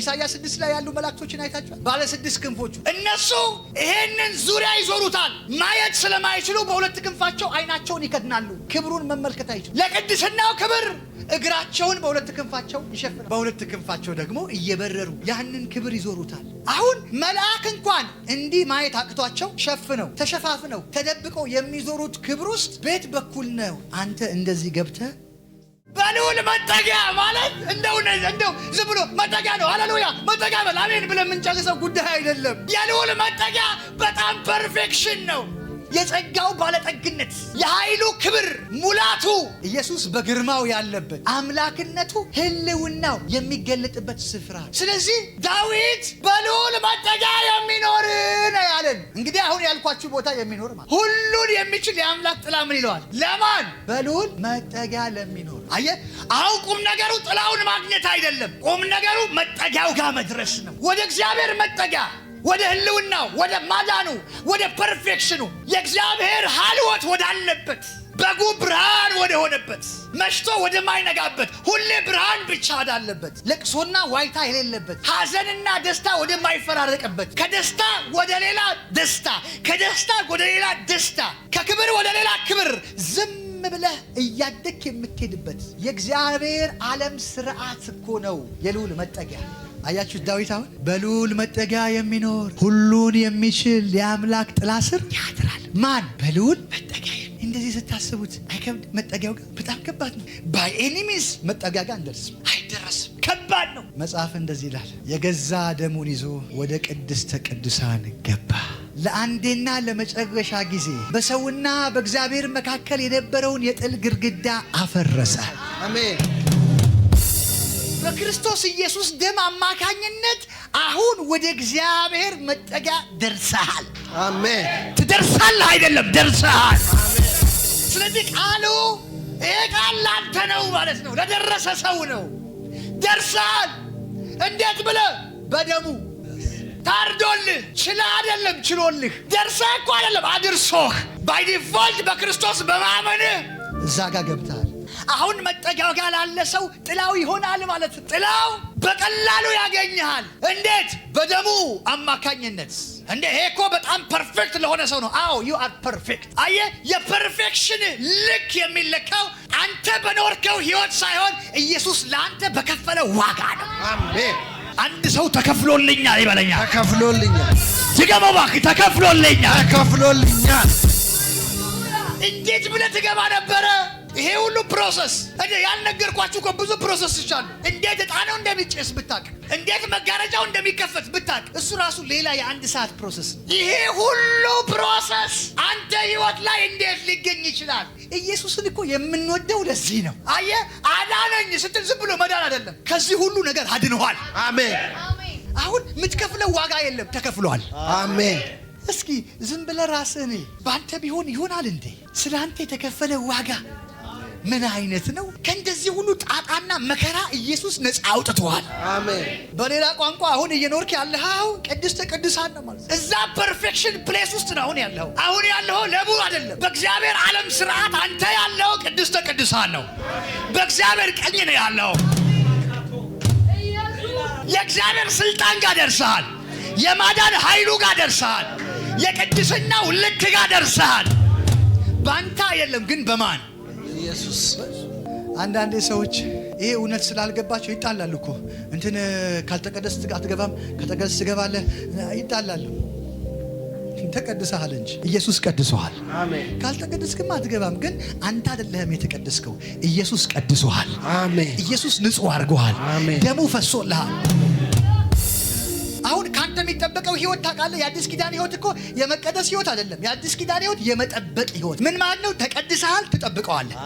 ኢሳይያስ 6 ላይ ያሉ መላእክቶችን አይታችኋል? ባለ 6 ክንፎቹ እነሱ ይሄንን ዙሪያ ይዞሩታል። ማየት ስለማይችሉ በሁለት ክንፋቸው አይናቸውን ይከድናሉ። ክብሩን መመልከት አይችሉ። ለቅድስናው ክብር እግራቸውን በሁለት ክንፋቸው ይሸፍናሉ። በሁለት ክንፋቸው ደግሞ እየበረሩ ያንን ክብር ይዞሩታል። አሁን መልአክ እንኳን እንዲህ ማየት አቅቷቸው ሸፍነው ተሸፋፍነው ተደብቀው የሚዞሩት ክብር ውስጥ ቤት በኩል ነው። አንተ እንደዚህ ገብተህ በልዑል መጠጊያ ማለት እንደው ዝም ብሎ መጠጊያ ነው። ሃሌሉያ መጠጊያ በል አሜን ብለን የምንጨርሰው ጉዳይ አይደለም። የልዑል መጠጊያ በጣም ፐርፌክሽን ነው። የጸጋው ባለጠግነት፣ የኃይሉ ክብር ሙላቱ፣ ኢየሱስ በግርማው ያለበት አምላክነቱ ህልውናው የሚገለጥበት ስፍራ። ስለዚህ ዳዊት በልዑል መጠጊያ የሚኖር ነው ያለን። እንግዲህ አሁን ያልኳችሁ ቦታ የሚኖር ማለት ሁሉን የሚችል የአምላክ ጥላ ምን ይለዋል? ለማን? በልዑል መጠጊያ ለሚኖር። አየህ፣ አሁን ቁም ነገሩ ጥላውን ማግኘት አይደለም። ቁም ነገሩ መጠጊያው ጋር መድረስ ነው። ወደ እግዚአብሔር መጠጊያ፣ ወደ ህልውናው፣ ወደ ማዳኑ፣ ወደ ፐርፌክሽኑ፣ የእግዚአብሔር ሀልወት ወዳለበት፣ በጉ ብርሃን ወደ ሆነበት፣ መሽቶ ወደ ማይነጋበት፣ ሁሌ ብርሃን ብቻ ወዳለበት፣ ለቅሶና ዋይታ የሌለበት፣ ሐዘንና ደስታ ወደ ማይፈራረቅበት፣ ከደስታ ወደ ሌላ ደስታ፣ ከደስታ ወደ ሌላ ደስታ፣ ከክብር ወደ ሌላ ክብር ዝም ብለህ እያደግክ የምትሄድበት የእግዚአብሔር ዓለም ስርዓት እኮ ነው የልዑል መጠጊያ። አያችሁ ዳዊት አሁን በልዑል መጠጊያ የሚኖር ሁሉን የሚችል የአምላክ ጥላ ስር ያድራል። ማን? በልዑል መጠጊያ። እንደዚህ ስታስቡት አይከብድ? መጠጊያው ጋር በጣም ከባድ ነው። ባይ ኤኒሚስ መጠጊያ ጋር እንደርስም አይደረስም፣ ከባድ ነው። መጽሐፍ እንደዚህ ይላል፣ የገዛ ደሙን ይዞ ወደ ቅድስተ ቅዱሳን ገባ። ለአንዴና ለመጨረሻ ጊዜ በሰውና በእግዚአብሔር መካከል የነበረውን የጥል ግድግዳ አፈረሰ። አሜን። በክርስቶስ ኢየሱስ ደም አማካኝነት አሁን ወደ እግዚአብሔር መጠጊያ ደርሰሃል። አሜን። ትደርሳለህ አይደለም፣ ደርሰሃል። አሜን። ስለዚህ ቃሉ ይሄ ቃል ላንተ ነው ማለት ነው፣ ለደረሰ ሰው ነው። ደርሰሃል። እንዴት ብለህ? በደሙ ታርዶልህ፣ ችለህ አይደለም፣ ችሎልህ። ደርሰህ እኮ አይደለም፣ አድርሶህ። ባይ ዲፎልት በክርስቶስ በማመንህ እዛ ጋር ገብተሃል። አሁን መጠጊያው ጋር ላለ ሰው ጥላው ይሆናል ማለት ነው። ጥላው በቀላሉ ያገኘሃል። እንዴት? በደሙ አማካኝነት። እንዴ ይሄ እኮ በጣም ፐርፌክት ለሆነ ሰው ነው። አዎ ዩ አር ፐርፌክት። አየህ፣ የፐርፌክሽን ልክ የሚለካው አንተ በኖርከው ህይወት ሳይሆን ኢየሱስ ለአንተ በከፈለው ዋጋ ነው። አሜን። አንድ ሰው ተከፍሎልኛል ይበለኛል። ተከፍሎልኛል። ትገባው እባክህ። ተከፍሎልኛል፣ ተከፍሎልኛል። እንዴት ብለህ ትገባ ነበረ? ይሄ ሁሉ ፕሮሰስ እንዴ ያልነገርኳችሁ እኮ ብዙ ፕሮሰስ ይቻላል። እንዴት ዕጣነው እንደሚጨስ ብታቅ፣ እንዴት መጋረጃው እንደሚከፈት ብታቅ፣ እሱ ራሱ ሌላ የ1 ሰዓት ፕሮሰስ። ይሄ ሁሉ ፕሮሰስ አንተ ህይወት ላይ እንዴት ሊገኝ ይችላል? ኢየሱስን እኮ የምንወደው ለዚህ ነው። አየህ፣ አዳነኝ ስትል ዝም ብሎ መዳን አይደለም፣ ከዚህ ሁሉ ነገር አድነዋል። አሜን። አሁን የምትከፍለው ዋጋ የለም፣ ተከፍሏል። አሜን። እስኪ ዝም ብለህ ራስህን በአንተ ቢሆን ይሆናል እንዴ? ስለ አንተ የተከፈለ ዋጋ ምን አይነት ነው? ከእንደዚህ ሁሉ ጣጣና መከራ ኢየሱስ ነፃ አውጥቷል። አሜን። በሌላ ቋንቋ አሁን እየኖርክ ያለኸው ቅድስተ ቅዱሳን ነው ማለት። እዛ ፐርፌክሽን ፕሌስ ውስጥ ነው አሁን ያለኸው ለቡ አይደለም። በእግዚአብሔር ዓለም ስርዓት አንተ ያለኸው ቅድስተ ቅዱሳን ነው። በእግዚአብሔር ቀኝ ነው ያለኸው። የእግዚአብሔር ስልጣን ጋር ደርሰሃል። የማዳን ኃይሉ ጋር ደርሰሃል። የቅድስናው ልክ ጋር ደርሰሃል። ባንተ አይደለም ግን በማን? ኢየሱስ። አንዳንድ ሰዎች ይሄ እውነት ስላልገባቸው ይጣላሉ እኮ። እንትን ካልተቀደስክ አትገባም፣ ከተቀደስክ ትገባለህ፣ ይጣላሉ። ተቀድሰሃል እንጂ ኢየሱስ ቀድሶሃል። አሜን። ካልተቀደስክማ አትገባም። ግን አንተ አይደለህም የተቀደስከው፣ ኢየሱስ ቀድሶሃል። አሜን። ኢየሱስ ንጹህ አድርጎሃል። ደሙ ፈሶልሃል። አሁን ካንተ የሚጠበቀው ህይወት ታውቃለህ? የአዲስ ኪዳን ህይወት እኮ የመቀደስ ህይወት አይደለም። የአዲስ ኪዳን ህይወት የመጠበቅ ህይወት። ምን ማለት ነው? ተቀድሰሃል፣ ትጠብቀዋለህ።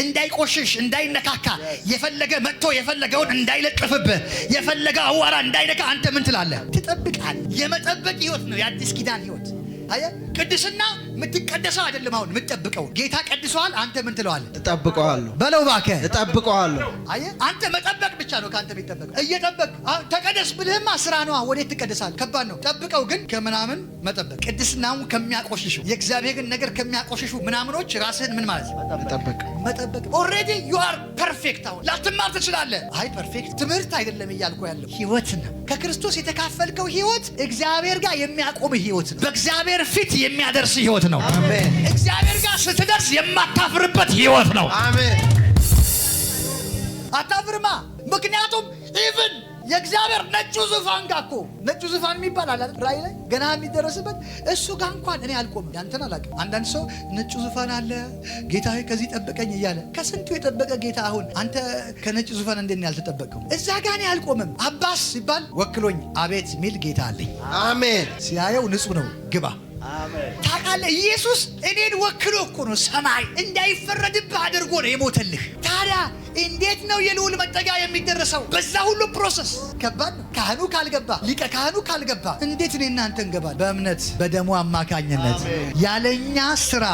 እንዳይቆሽሽ፣ እንዳይነካካ፣ የፈለገ መጥቶ የፈለገውን እንዳይለጥፍብህ፣ የፈለገ አዋራ እንዳይነካ አንተ ምን ትላለህ? ትጠብቃለህ። የመጠበቅ ህይወት ነው የአዲስ ኪዳን ህይወት። አየህ፣ ቅድስና የምትቀደሰው አይደለም። አሁን የምትጠብቀው ጌታ ቀድሷል። አንተ ምን ትለዋለህ? እጠብቀዋለሁ በለው እባክህ እጠብቀዋለሁ። አየህ፣ አንተ መጠበቅ ብቻ ነው ከአንተ የሚጠበቅ። እየጠበቅ ተቀደስ ብልህማ ስራ ነዋ። ወዴት ትቀደሳለህ? ከባድ ነው። ጠብቀው ግን ከምናምን መጠበቅ፣ ቅድስናውን ከሚያቆሽሹ የእግዚአብሔርን ነገር ከሚያቆሽሹ ምናምኖች ራስህን ምን ማለት መጠበቅ። ኦልሬዲ ዩ አር ፐርፌክት። አሁን ላትማር ትችላለህ። አይ ፐርፌክት ትምህርት አይደለም እያልኩ ያለው ህይወት ነው። ከክርስቶስ የተካፈልከው ህይወት እግዚአብሔር ጋር የሚያቆም ህይወት ነው። በእግዚአብሔር ፊት የሚያደርስ ህይወት ነው። አሜን። እግዚአብሔር ጋር ስትደርስ የማታፍርበት ህይወት ነው። አሜን። አታፍርማ። ምክንያቱም ኢቭን የእግዚአብሔር ነጩ ዙፋን ጋር እኮ ነጩ ዙፋን የሚባል አለ ራእይ ላይ ገና የሚደረስበት እሱ ጋር እንኳን እኔ አልቆምም። ያንተን አላውቅም። አንዳንድ ሰው ነጩ ዙፋን አለ ጌታዬ ከዚህ ጠብቀኝ እያለ ከስንቱ የጠበቀ ጌታ አሁን አንተ ከነጩ ዙፋን እንዴት ነው ያልተጠበቀው? እዛ ጋር እኔ አልቆምም። አባስ ሲባል ወክሎኝ አቤት ሚል ጌታ አለኝ። አሜን። ሲያየው ንጹህ ነው ግባ። ታውቃለህ ኢየሱስ እኔን ወክሎ እኮ ነው ሰማይ እንዳይፈረድብህ አድርጎ ነው የሞተልህ። ታዲያ እንዴት ነው የልዑል መጠጊያ የሚደረሰው? በዛ ሁሉ ፕሮሰስ ከባድ ነው። ካህኑ ካልገባ ሊቀ ካህኑ ካልገባ እንዴት እኔ እናንተ እንገባለን? በእምነት በደሙ አማካኝነት ያለኛ ስራ